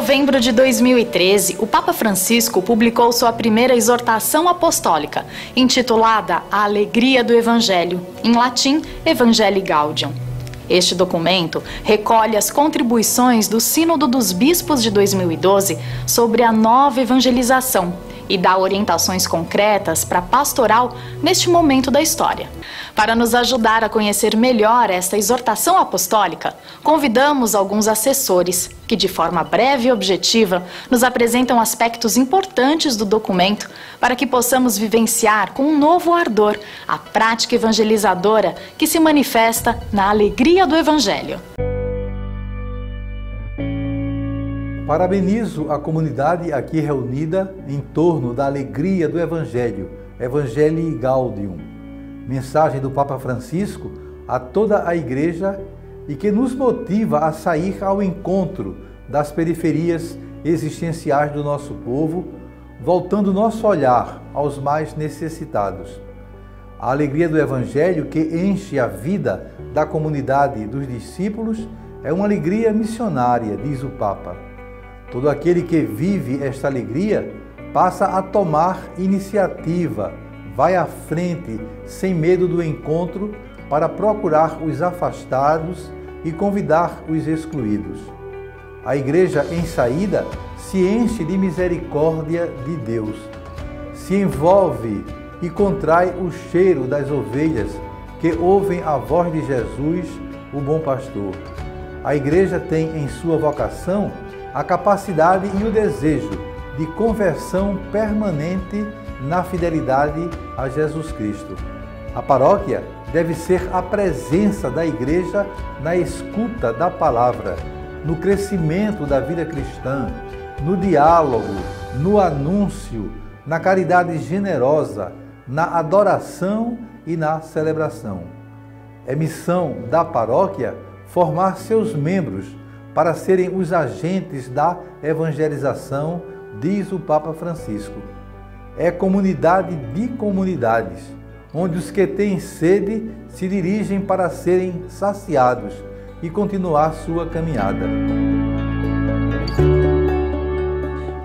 novembro de 2013, o Papa Francisco publicou sua primeira exortação apostólica, intitulada A Alegria do Evangelho, em latim, Evangelii Gaudium. Este documento recolhe as contribuições do Sínodo dos Bispos de 2012 sobre a nova evangelização e dá orientações concretas para a pastoral neste momento da história. Para nos ajudar a conhecer melhor esta exortação apostólica, convidamos alguns assessores que, de forma breve e objetiva, nos apresentam aspectos importantes do documento para que possamos vivenciar com um novo ardor a prática evangelizadora que se manifesta na alegria do Evangelho. Parabenizo a comunidade aqui reunida em torno da alegria do Evangelho, Evangelii Gaudium, mensagem do Papa Francisco a toda a Igreja e que nos motiva a sair ao encontro das periferias existenciais do nosso povo, voltando nosso olhar aos mais necessitados. A alegria do Evangelho que enche a vida da comunidade dos discípulos é uma alegria missionária, diz o Papa. Todo aquele que vive esta alegria passa a tomar iniciativa, vai à frente sem medo do encontro para procurar os afastados e convidar os excluídos. A Igreja em saída se enche de misericórdia de Deus, se envolve e contrai o cheiro das ovelhas que ouvem a voz de Jesus, o bom pastor. A Igreja tem em sua vocação a capacidade e o desejo de conversão permanente na fidelidade a Jesus Cristo. A paróquia deve ser a presença da Igreja na escuta da palavra, no crescimento da vida cristã, no diálogo, no anúncio, na caridade generosa, na adoração e na celebração. É missão da paróquia formar seus membros para serem os agentes da evangelização, diz o Papa Francisco. É comunidade de comunidades, onde os que têm sede se dirigem para serem saciados e continuar sua caminhada.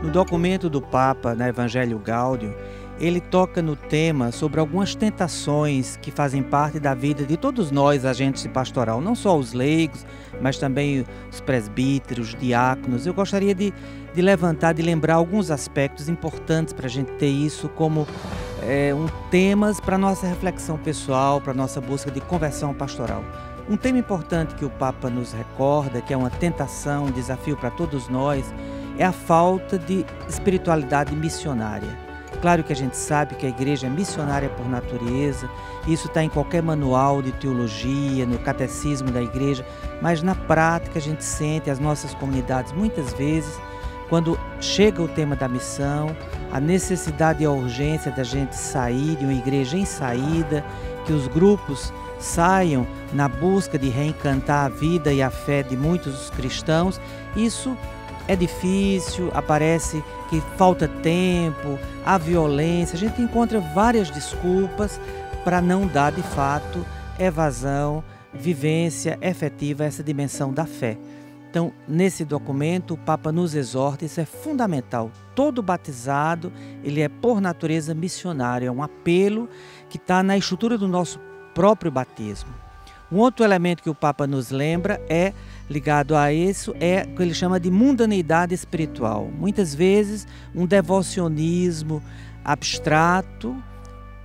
No documento do Papa, na Evangelii Gaudium, ele toca no tema sobre algumas tentações que fazem parte da vida de todos nós, agentes de pastoral, não só os leigos, mas também os presbíteros, diáconos. Eu gostaria de levantar, de lembrar alguns aspectos importantes para a gente ter isso como temas para a nossa reflexão pessoal, para a nossa busca de conversão pastoral. Um tema importante que o Papa nos recorda, que é uma tentação, um desafio para todos nós, é a falta de espiritualidade missionária. Claro que a gente sabe que a igreja é missionária por natureza, isso está em qualquer manual de teologia, no catecismo da igreja, mas na prática a gente sente as nossas comunidades muitas vezes, quando chega o tema da missão, a necessidade e a urgência da gente sair de uma igreja em saída, que os grupos saiam na busca de reencantar a vida e a fé de muitos cristãos, isso é difícil, aparece que falta tempo, há violência, a gente encontra várias desculpas para não dar de fato evasão, vivência efetiva a essa dimensão da fé. Então, nesse documento, o Papa nos exorta, isso é fundamental. Todo batizado, ele é por natureza missionário, é um apelo que está na estrutura do nosso próprio batismo. Um outro elemento que o Papa nos lembra ligado a isso é o que ele chama de mundaneidade espiritual. Muitas vezes um devocionismo abstrato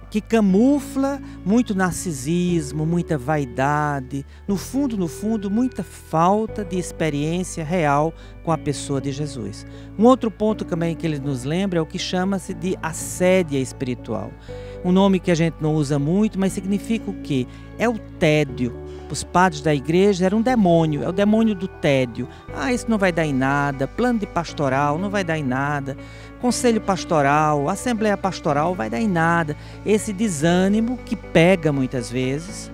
que camufla muito narcisismo, muita vaidade, no fundo, muita falta de experiência real com a pessoa de Jesus. Um outro ponto também que ele nos lembra é o que chama-se de assédia espiritual. Um nome que a gente não usa muito, mas significa o quê? É o tédio. Os padres da igreja eram um demônio, é o demônio do tédio. Isso não vai dar em nada, plano de pastoral não vai dar em nada, conselho pastoral, assembleia pastoral vai dar em nada. Esse desânimo que pega muitas vezes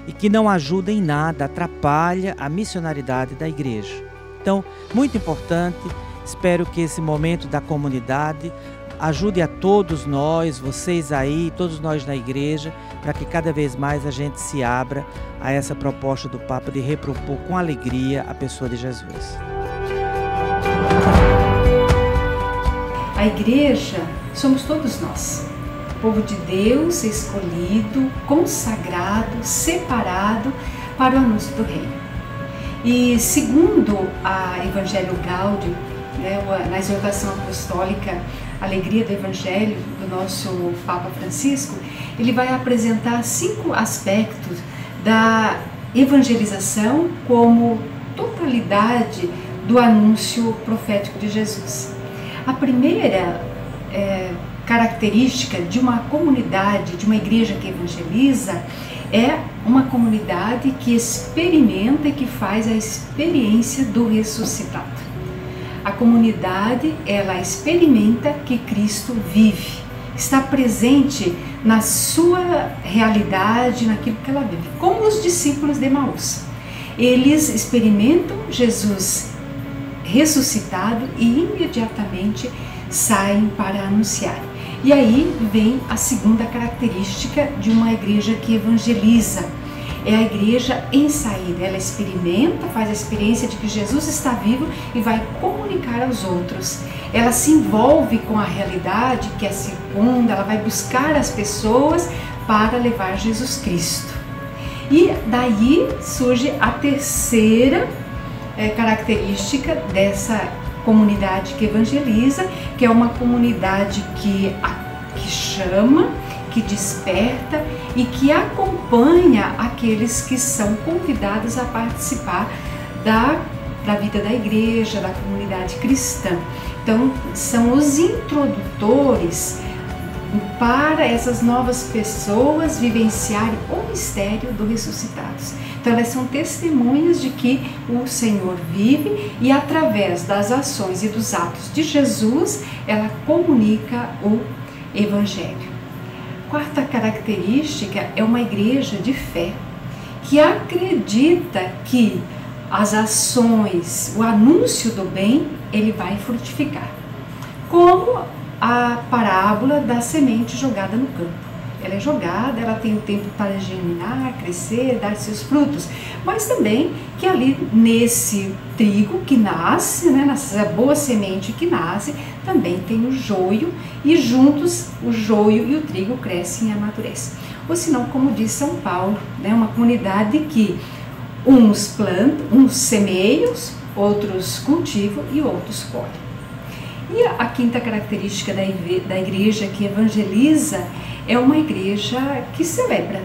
e que não ajuda em nada, atrapalha a missionaridade da igreja. Então, muito importante, espero que esse momento da comunidade ajude a todos nós, vocês aí, todos nós na igreja, para que cada vez mais a gente se abra a essa proposta do Papa de repropor com alegria a pessoa de Jesus. A igreja somos todos nós, povo de Deus escolhido, consagrado, separado para o anúncio do reino. E segundo a Evangelho Gaudium, na exortação apostólica Alegria do Evangelho do nosso Papa Francisco, ele vai apresentar 5 aspectos da evangelização como totalidade do anúncio profético de Jesus. A primeira característica de uma comunidade, de uma igreja que evangeliza, é uma comunidade que experimenta e que faz a experiência do ressuscitado. A comunidade, ela experimenta que Cristo vive, está presente na sua realidade, naquilo que ela vive, como os discípulos de Emaús. Eles experimentam Jesus ressuscitado e imediatamente saem para anunciar. E aí vem a segunda característica de uma igreja que evangeliza. É a igreja em saída, ela experimenta, faz a experiência de que Jesus está vivo e vai comunicar aos outros. Ela se envolve com a realidade que é circunda, ela vai buscar as pessoas para levar Jesus Cristo. E daí surge a terceira característica dessa comunidade que evangeliza, que é uma comunidade que chama, que desperta e que acompanha aqueles que são convidados a participar da vida da igreja, da comunidade cristã. Então, são os introdutores para essas novas pessoas vivenciarem o mistério do ressuscitados. Então, elas são testemunhas de que o Senhor vive e, através das ações e dos atos de Jesus, ela comunica o Evangelho. Quarta característica é uma igreja de fé, que acredita que as ações, o anúncio do bem, ele vai frutificar. Como a parábola da semente jogada no campo. Ela é jogada, ela tem o tempo para germinar, crescer, dar seus frutos, mas também que ali nesse trigo que nasce, nessa boa semente que nasce, também tem o joio, e juntos o joio e o trigo crescem e amadurecem. Ou senão, como diz São Paulo, uma comunidade que uns plantam, uns semeiam, outros cultivam e outros colhem. E a quinta característica da igreja que evangeliza é uma igreja que celebra.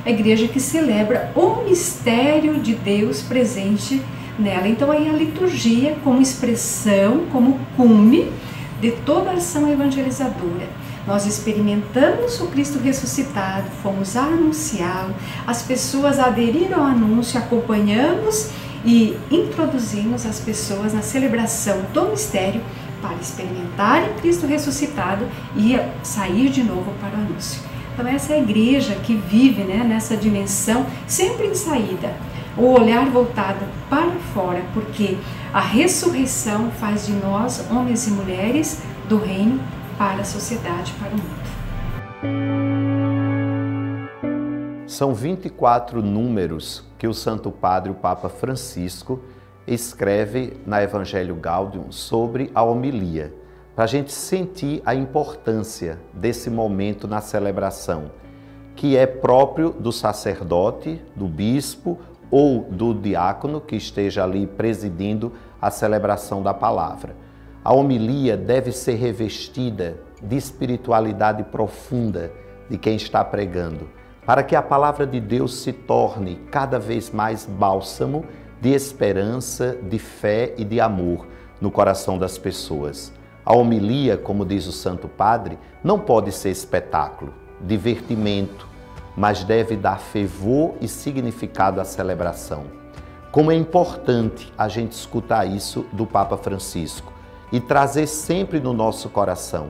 A igreja que celebra o mistério de Deus presente nela. Então aí a liturgia como expressão, como cume de toda a ação evangelizadora. Nós experimentamos o Cristo ressuscitado, fomos a anunciá-lo, as pessoas aderiram ao anúncio, acompanhamos e introduzimos as pessoas na celebração do mistério para experimentarem Cristo ressuscitado e sair de novo para o anúncio. Então essa é a igreja que vive nessa dimensão, sempre em saída, o olhar voltado para fora, porque a ressurreição faz de nós, homens e mulheres, do reino para a sociedade, para o mundo. São 24 números que o Santo Padre, o Papa Francisco, escreve na Evangelho Gaudium sobre a homilia, para a gente sentir a importância desse momento na celebração, que é próprio do sacerdote, do bispo ou do diácono que esteja ali presidindo a celebração da palavra. A homilia deve ser revestida de espiritualidade profunda de quem está pregando, para que a palavra de Deus se torne cada vez mais bálsamo de esperança, de fé e de amor no coração das pessoas. A homilia, como diz o Santo Padre, não pode ser espetáculo, divertimento, mas deve dar fervor e significado à celebração. Como é importante a gente escutar isso do Papa Francisco e trazer sempre no nosso coração,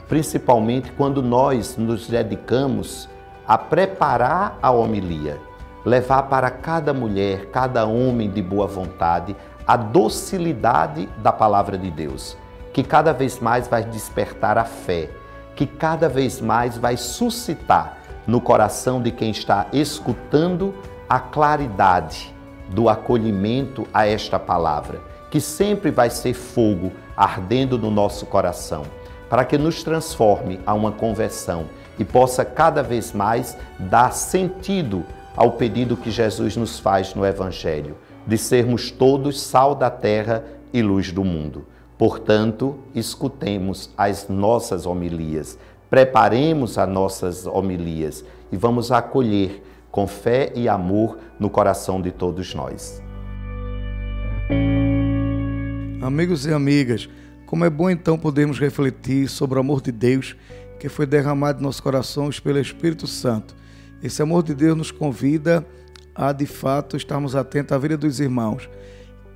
principalmente quando nós nos dedicamos a preparar a homilia, levar para cada mulher, cada homem de boa vontade, a docilidade da palavra de Deus, que cada vez mais vai despertar a fé, que cada vez mais vai suscitar no coração de quem está escutando a claridade do acolhimento a esta palavra, que sempre vai ser fogo ardendo no nosso coração, para que nos transforme a uma conversão e possa cada vez mais dar sentido ao pedido que Jesus nos faz no Evangelho, de sermos todos sal da terra e luz do mundo. Portanto, escutemos as nossas homilias, preparemos as nossas homilias e vamos acolher com fé e amor no coração de todos nós. Amigos e amigas, como é bom então podermos refletir sobre o amor de Deus que foi derramado em nossos corações pelo Espírito Santo. Esse amor de Deus nos convida a, de fato, estarmos atentos à vida dos irmãos.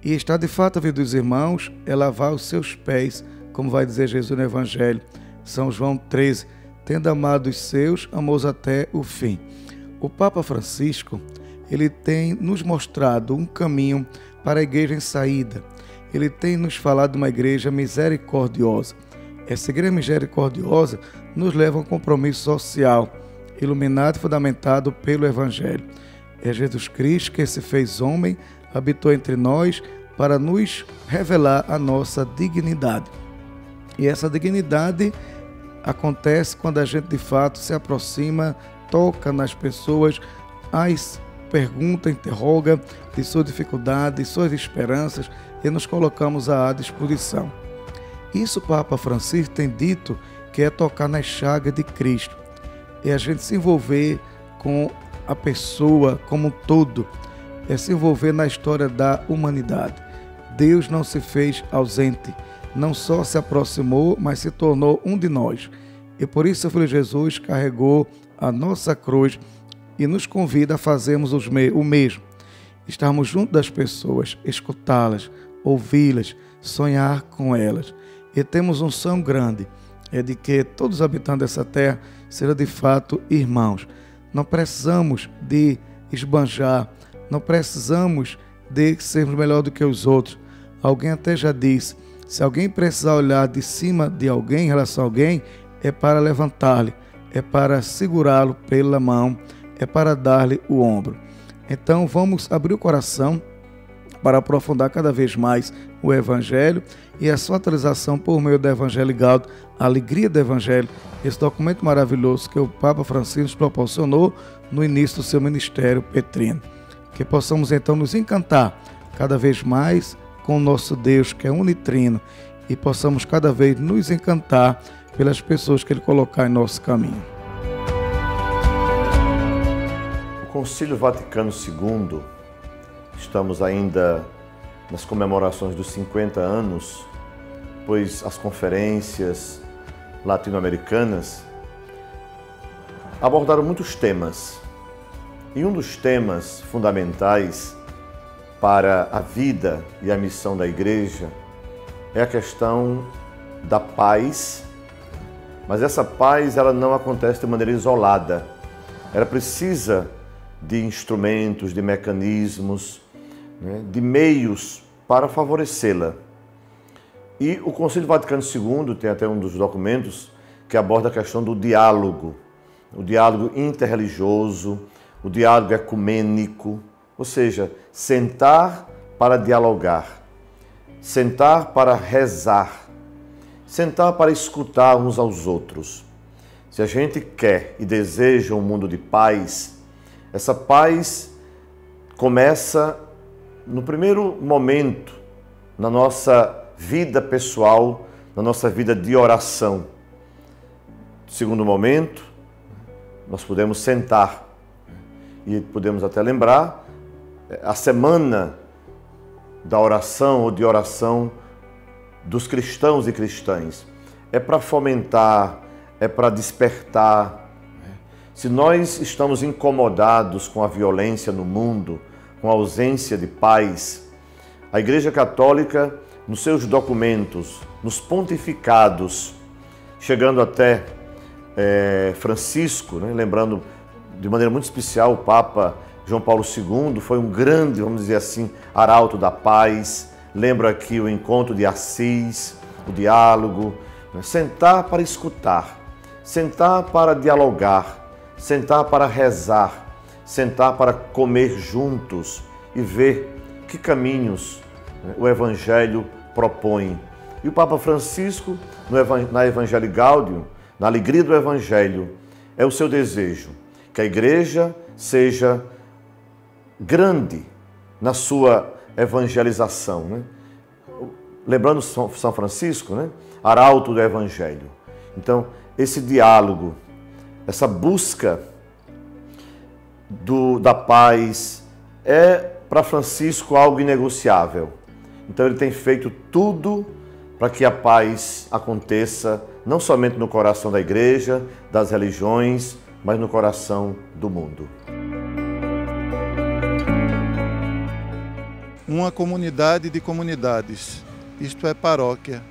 E estar, de fato, à vida dos irmãos é lavar os seus pés, como vai dizer Jesus no Evangelho. São João 13, tendo amado os seus, amou-os até o fim. O Papa Francisco, ele tem nos mostrado um caminho para a igreja em saída. Ele tem nos falado de uma igreja misericordiosa. Essa igreja misericordiosa nos leva a um compromisso social, iluminado e fundamentado pelo Evangelho. É Jesus Cristo que se fez homem, habitou entre nós para nos revelar a nossa dignidade. E essa dignidade acontece quando a gente de fato se aproxima, toca nas pessoas, as pergunta, interroga de suas dificuldades, suas esperanças e nos colocamos à disposição. Isso o Papa Francisco tem dito que é tocar nas chagas de Cristo. É a gente se envolver com a pessoa como um todo, é se envolver na história da humanidade. Deus não se fez ausente, não só se aproximou, mas se tornou um de nós. E por isso o Filho Jesus carregou a nossa cruz e nos convida a fazermos o mesmo. Estarmos junto das pessoas, escutá-las, ouvi-las, sonhar com elas. E temos um sonho grande, é de que todos os habitantes dessa terra sejam de fato irmãos. Não precisamos de esbanjar, não precisamos de sermos melhor do que os outros. Alguém até já disse, se alguém precisar olhar de cima de alguém, em relação a alguém, é para levantar-lhe, é para segurá-lo pela mão, é para dar-lhe o ombro. Então vamos abrir o coração para aprofundar cada vez mais o Evangelho e a sua atualização por meio do Evangelho Gáudio, a alegria do Evangelho, esse documento maravilhoso que o Papa Francisco nos proporcionou no início do seu ministério petrino. Que possamos então nos encantar cada vez mais com o nosso Deus que é unitrino e possamos cada vez nos encantar pelas pessoas que Ele colocar em nosso caminho. O Concílio Vaticano II, estamos ainda nas comemorações dos 50 anos, pois as conferências latino-americanas abordaram muitos temas. E um dos temas fundamentais para a vida e a missão da Igreja é a questão da paz, mas essa paz ela não acontece de maneira isolada. Ela precisa de instrumentos, de mecanismos, de meios para favorecê-la. E o Concílio Vaticano II tem até um dos documentos que aborda a questão do diálogo, o diálogo interreligioso, o diálogo ecumênico, ou seja, sentar para dialogar, sentar para rezar, sentar para escutar uns aos outros. Se a gente quer e deseja um mundo de paz, essa paz começa no primeiro momento, na nossa vida pessoal, na nossa vida de oração. No segundo momento, nós podemos sentar e podemos até lembrar a semana da oração ou de oração dos cristãos e cristãs. É para fomentar, é para despertar. Se nós estamos incomodados com a violência no mundo, com a ausência de paz, a Igreja Católica, nos seus documentos, nos pontificados, chegando até Francisco, lembrando de maneira muito especial o Papa João Paulo II, foi um grande, vamos dizer assim, arauto da paz. Lembro aqui o encontro de Assis, o diálogo, sentar para escutar, sentar para dialogar, sentar para rezar, sentar para comer juntos e ver que caminhos o Evangelho propõe. E o Papa Francisco, na Evangelii Gaudium, na alegria do Evangelho, é o seu desejo que a Igreja seja grande na sua evangelização, né? Lembrando São Francisco, né? Arauto do Evangelho. Então, esse diálogo, essa busca da paz é para Francisco algo inegociável. Então ele tem feito tudo para que a paz aconteça, não somente no coração da Igreja, das religiões, mas no coração do mundo. Uma comunidade de comunidades, isto é paróquia.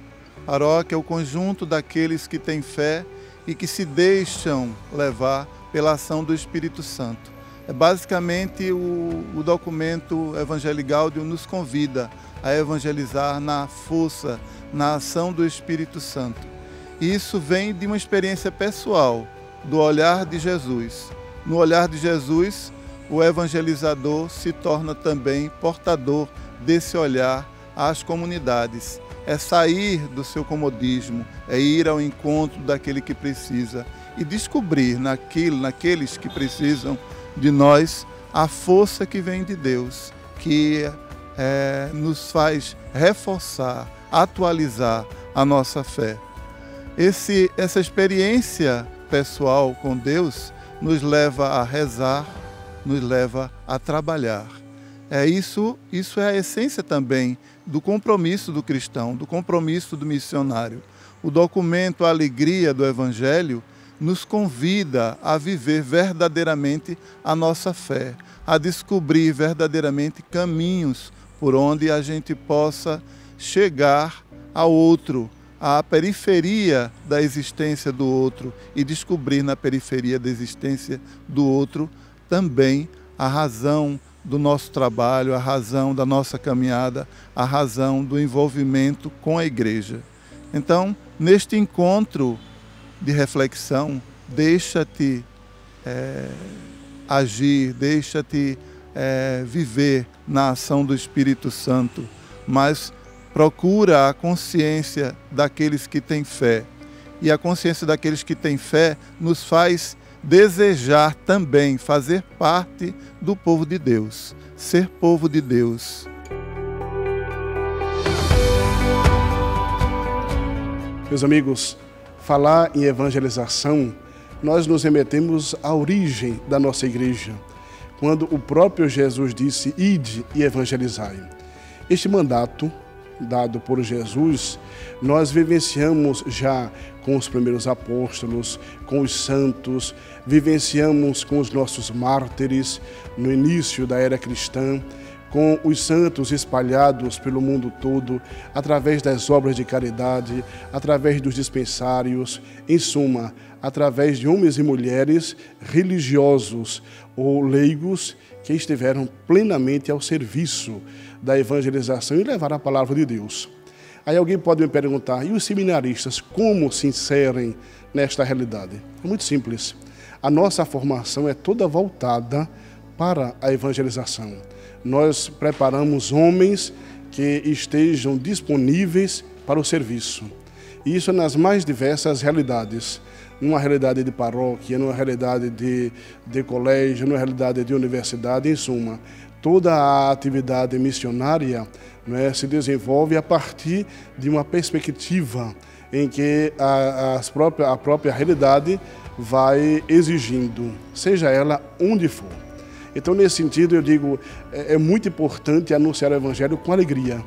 Paróquia é o conjunto daqueles que têm fé e que se deixam levar pela ação do Espírito Santo. Basicamente, o documento Evangelii Gaudium nos convida a evangelizar na força, na ação do Espírito Santo. E isso vem de uma experiência pessoal, do olhar de Jesus. No olhar de Jesus, o evangelizador se torna também portador desse olhar às comunidades. É sair do seu comodismo, é ir ao encontro daquele que precisa e descobrir naqueles que precisam de nós a força que vem de Deus, que nos faz reforçar, atualizar a nossa fé. Essa experiência pessoal com Deus nos leva a rezar, nos leva a trabalhar. Isso é a essência também do compromisso do cristão, do compromisso do missionário. O documento A Alegria do Evangelho nos convida a viver verdadeiramente a nossa fé, a descobrir verdadeiramente caminhos por onde a gente possa chegar ao outro, à periferia da existência do outro e descobrir na periferia da existência do outro também a razão do nosso trabalho, a razão da nossa caminhada, a razão do envolvimento com a Igreja. Então, neste encontro de reflexão, deixa-te agir, deixa-te viver na ação do Espírito Santo, mas procura a consciência daqueles que têm fé. E a consciência daqueles que têm fé nos faz desejar também fazer parte do povo de Deus, ser povo de Deus. Meus amigos, falar em evangelização, nós nos remetemos à origem da nossa igreja, quando o próprio Jesus disse: ide e evangelizai. Este mandato dado por Jesus, nós vivenciamos já com os primeiros apóstolos, com os santos, vivenciamos com os nossos mártires no início da era cristã, com os santos espalhados pelo mundo todo, através das obras de caridade, através dos dispensários, em suma, através de homens e mulheres religiosos ou leigos que estiveram plenamente ao serviço da evangelização e levar a palavra de Deus. Aí alguém pode me perguntar, e os seminaristas, como se inserem nesta realidade? É muito simples. A nossa formação é toda voltada para a evangelização. Nós preparamos homens que estejam disponíveis para o serviço. E isso nas mais diversas realidades. Numa realidade de paróquia, numa realidade de colégio, numa realidade de universidade, em suma. Toda a atividade missionária, se desenvolve a partir de uma perspectiva em que a própria realidade vai exigindo, seja ela onde for. Então, nesse sentido, eu digo, é muito importante anunciar o Evangelho com alegria.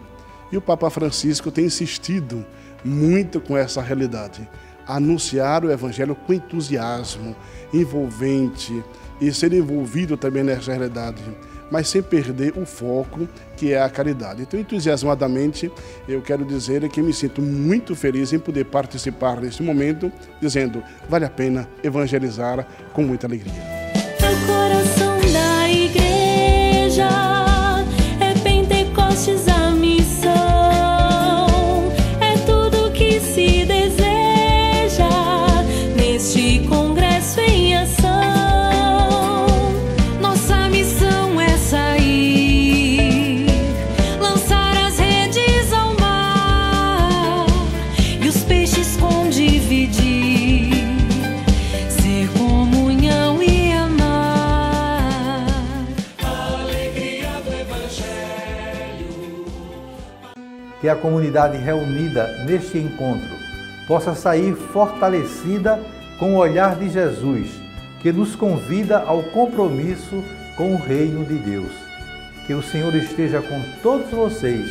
E o Papa Francisco tem insistido muito com essa realidade. Anunciar o Evangelho com entusiasmo, envolvente e ser envolvido também nessa realidade, mas sem perder o foco, que é a caridade. Então, entusiasmadamente, eu quero dizer que me sinto muito feliz em poder participar nesse momento, dizendo, vale a pena evangelizar com muita alegria. O coração da igreja é Pentecostes a missão, é tudo que se deseja neste congresso em ação. Nossa missão é sair, lançar as redes ao mar, que a comunidade reunida neste encontro possa sair fortalecida com o olhar de Jesus, que nos convida ao compromisso com o reino de Deus. Que o Senhor esteja com todos vocês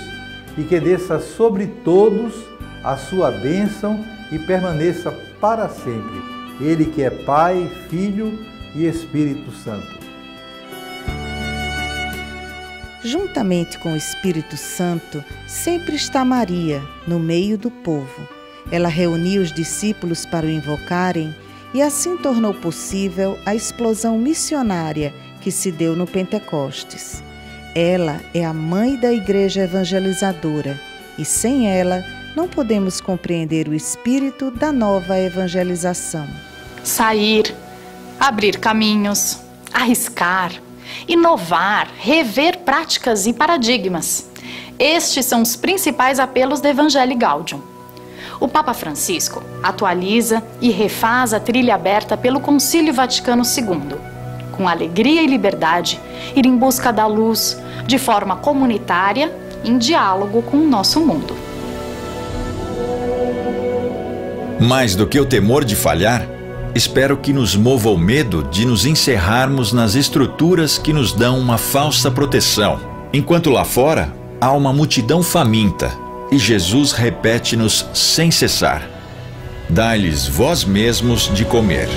e que desça sobre todos a sua bênção e permaneça para sempre. Ele que é Pai, Filho e Espírito Santo. Juntamente com o Espírito Santo, sempre está Maria, no meio do povo. Ela reuniu os discípulos para o invocarem e assim tornou possível a explosão missionária que se deu no Pentecostes. Ela é a mãe da Igreja evangelizadora e sem ela não podemos compreender o espírito da nova evangelização. Sair, abrir caminhos, arriscar, inovar, rever práticas e paradigmas. Estes são os principais apelos do Evangelii Gaudium. O Papa Francisco atualiza e refaz a trilha aberta pelo Concílio Vaticano II. Com alegria e liberdade, ir em busca da luz, de forma comunitária, em diálogo com o nosso mundo. Mais do que o temor de falhar, espero que nos mova o medo de nos encerrarmos nas estruturas que nos dão uma falsa proteção, enquanto lá fora há uma multidão faminta e Jesus repete-nos sem cessar: dai-lhes vós mesmos de comer.